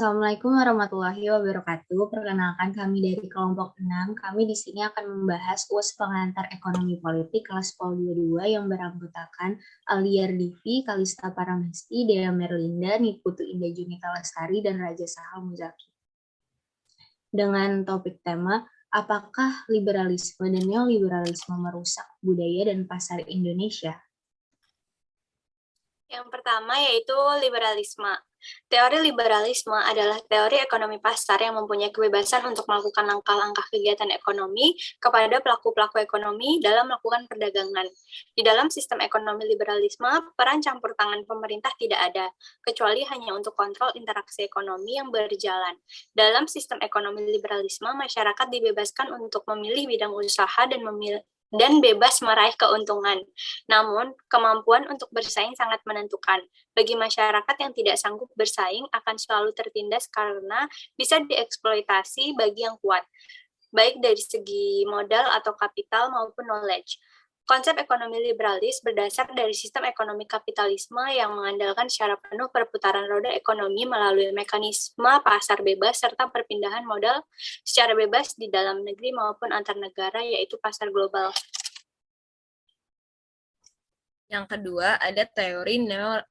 Assalamualaikum warahmatullahi wabarakatuh. Perkenalkan kami dari kelompok 6. Kami di sini akan membahas UAS Pengantar Ekonomi Politik kelas POL 22 yang beranggotakan Aliar Divi, Kalista Paramesti, Dea Merlinda, Niputu Indah Junita Lestari, dan Raja Sahal Muzaki. Dengan topik tema, apakah liberalisme dan neoliberalisme merusak budaya dan pasar Indonesia? Yang pertama yaitu liberalisme. Teori liberalisme adalah teori ekonomi pasar yang mempunyai kebebasan untuk melakukan langkah-langkah kegiatan ekonomi kepada pelaku-pelaku ekonomi dalam melakukan perdagangan. Di dalam sistem ekonomi liberalisme, peran campur tangan pemerintah tidak ada, kecuali hanya untuk kontrol interaksi ekonomi yang berjalan. Dalam sistem ekonomi liberalisme, masyarakat dibebaskan untuk memilih bidang usaha dan bebas meraih keuntungan. Namun, kemampuan untuk bersaing sangat menentukan. Bagi masyarakat yang tidak sanggup bersaing akan selalu tertindas karena bisa dieksploitasi bagi yang kuat, baik dari segi modal atau kapital maupun knowledge. Konsep ekonomi liberalis berdasar dari sistem ekonomi kapitalisme yang mengandalkan secara penuh perputaran roda ekonomi melalui mekanisme pasar bebas serta perpindahan modal secara bebas di dalam negeri maupun antar negara, yaitu pasar global. Yang kedua, ada teori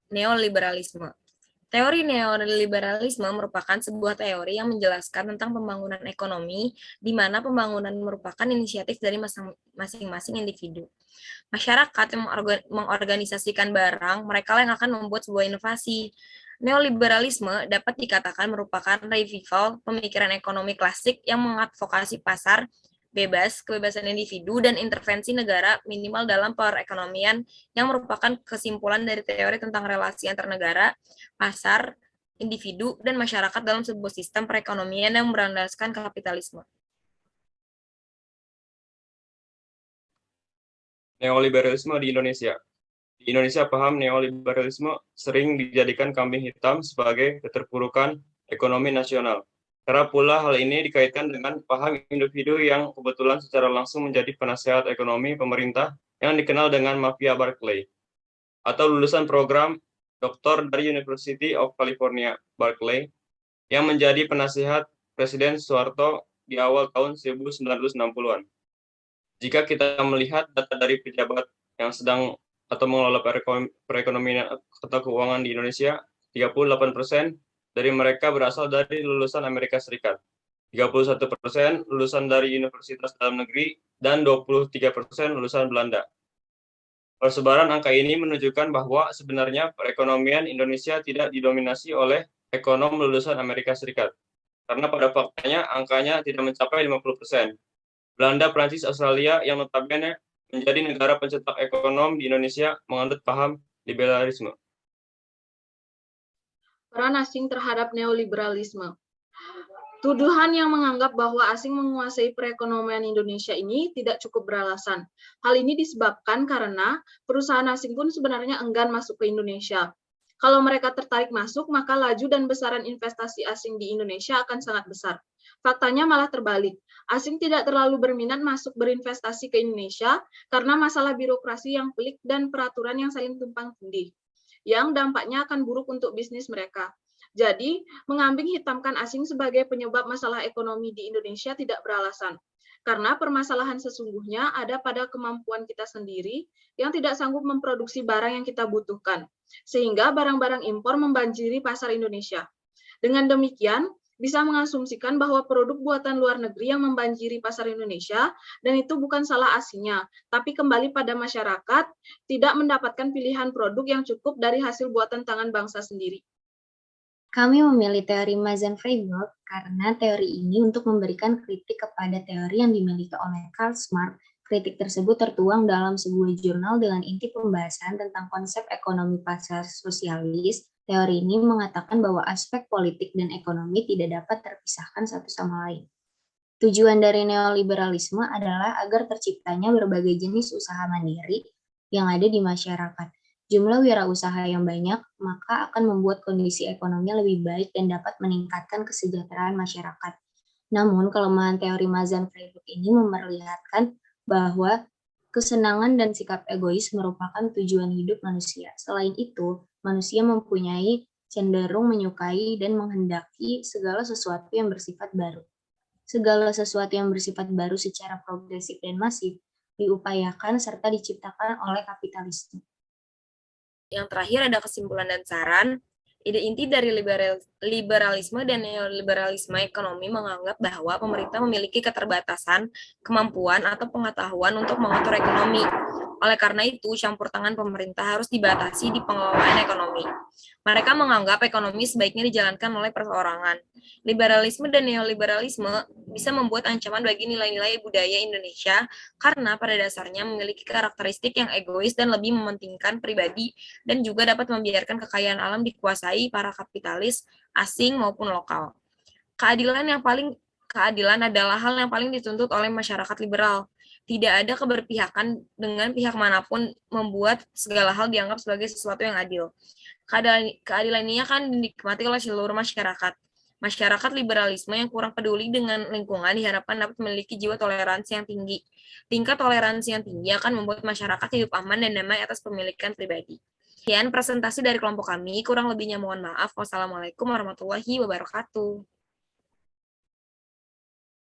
neoliberalisme. Teori neoliberalisme merupakan sebuah teori yang menjelaskan tentang pembangunan ekonomi, di mana pembangunan merupakan inisiatif dari masing-masing individu. Masyarakat yang mengorganisasikan barang, mereka yang akan membuat sebuah inovasi. Neoliberalisme dapat dikatakan merupakan revival pemikiran ekonomi klasik yang mengadvokasi pasar bebas, kebebasan individu, dan intervensi negara minimal dalam perekonomian yang merupakan kesimpulan dari teori tentang relasi antar negara, pasar, individu, dan masyarakat dalam sebuah sistem perekonomian yang berlandaskan kapitalisme. Neoliberalisme di Indonesia. Di Indonesia, paham neoliberalisme sering dijadikan kambing hitam sebagai keterpurukan ekonomi nasional. Karena pula hal ini dikaitkan dengan paham individu yang kebetulan secara langsung menjadi penasehat ekonomi pemerintah yang dikenal dengan mafia Berkeley, atau lulusan program doktor dari University of California, Berkeley, yang menjadi penasehat Presiden Soeharto di awal tahun 1960-an. Jika kita melihat data dari pejabat yang sedang atau mengelola perekonomian atau keuangan di Indonesia, 38% dari mereka berasal dari lulusan Amerika Serikat, 31% lulusan dari universitas dalam negeri, dan 23% lulusan Belanda. Persebaran angka ini menunjukkan bahwa sebenarnya perekonomian Indonesia tidak didominasi oleh ekonom lulusan Amerika Serikat, karena pada faktanya angkanya tidak mencapai 50%. Belanda, Prancis, Australia yang notabene menjadi negara pencetak ekonom di Indonesia menganut paham liberalisme. Peran asing terhadap neoliberalisme. Tuduhan yang menganggap bahwa asing menguasai perekonomian Indonesia ini tidak cukup beralasan. Hal ini disebabkan karena perusahaan asing pun sebenarnya enggan masuk ke Indonesia. Kalau mereka tertarik masuk, maka laju dan besaran investasi asing di Indonesia akan sangat besar. Faktanya malah terbalik. Asing tidak terlalu berminat masuk berinvestasi ke Indonesia karena masalah birokrasi yang pelik dan peraturan yang saling tumpang tindih, yang dampaknya akan buruk untuk bisnis mereka. Jadi, mengambing hitamkan asing sebagai penyebab masalah ekonomi di Indonesia tidak beralasan. Karena permasalahan sesungguhnya ada pada kemampuan kita sendiri yang tidak sanggup memproduksi barang yang kita butuhkan, sehingga barang-barang impor membanjiri pasar Indonesia. Dengan demikian, bisa mengasumsikan bahwa produk buatan luar negeri yang membanjiri pasar Indonesia, dan itu bukan salah asingnya, tapi kembali pada masyarakat tidak mendapatkan pilihan produk yang cukup dari hasil buatan tangan bangsa sendiri. Kami memilih teori Mazen-Freiberg karena teori ini untuk memberikan kritik kepada teori yang dimiliki oleh Karl Marx. Kritik tersebut tertuang dalam sebuah jurnal dengan inti pembahasan tentang konsep ekonomi pasar sosialis. Teori ini mengatakan bahwa aspek politik dan ekonomi tidak dapat terpisahkan satu sama lain. Tujuan dari neoliberalisme adalah agar terciptanya berbagai jenis usaha mandiri yang ada di masyarakat. Jumlah wirausaha yang banyak, maka akan membuat kondisi ekonomi lebih baik dan dapat meningkatkan kesejahteraan masyarakat. Namun, kelemahan teori Mazen-Freiberg ini memperlihatkan bahwa kesenangan dan sikap egois merupakan tujuan hidup manusia. Selain itu, manusia mempunyai cenderung menyukai dan menghendaki segala sesuatu yang bersifat baru. Segala sesuatu yang bersifat baru secara progresif dan masif diupayakan serta diciptakan oleh kapitalisme. Yang terakhir ada kesimpulan dan saran. Ide inti dari liberalisme dan neoliberalisme ekonomi menganggap bahwa pemerintah memiliki keterbatasan, kemampuan, atau pengetahuan untuk mengatur ekonomi. Oleh karena itu, campur tangan pemerintah harus dibatasi di pengelolaan ekonomi. Mereka menganggap ekonomi sebaiknya dijalankan oleh perorangan. Liberalisme dan neoliberalisme bisa membuat ancaman bagi nilai-nilai budaya Indonesia karena pada dasarnya memiliki karakteristik yang egois dan lebih mementingkan pribadi dan juga dapat membiarkan kekayaan alam dikuasai para kapitalis asing maupun lokal. Keadilan adalah hal yang paling dituntut oleh masyarakat liberal. Tidak ada keberpihakan dengan pihak manapun membuat segala hal dianggap sebagai sesuatu yang adil. Keadilan ini akan dinikmati oleh seluruh masyarakat. Masyarakat liberalisme yang kurang peduli dengan lingkungan diharapkan dapat memiliki jiwa toleransi yang tinggi. Tingkat toleransi yang tinggi akan membuat masyarakat hidup aman dan damai atas pemilikan pribadi. Sekian presentasi dari kelompok kami, kurang lebihnya mohon maaf. Wassalamualaikum warahmatullahi wabarakatuh.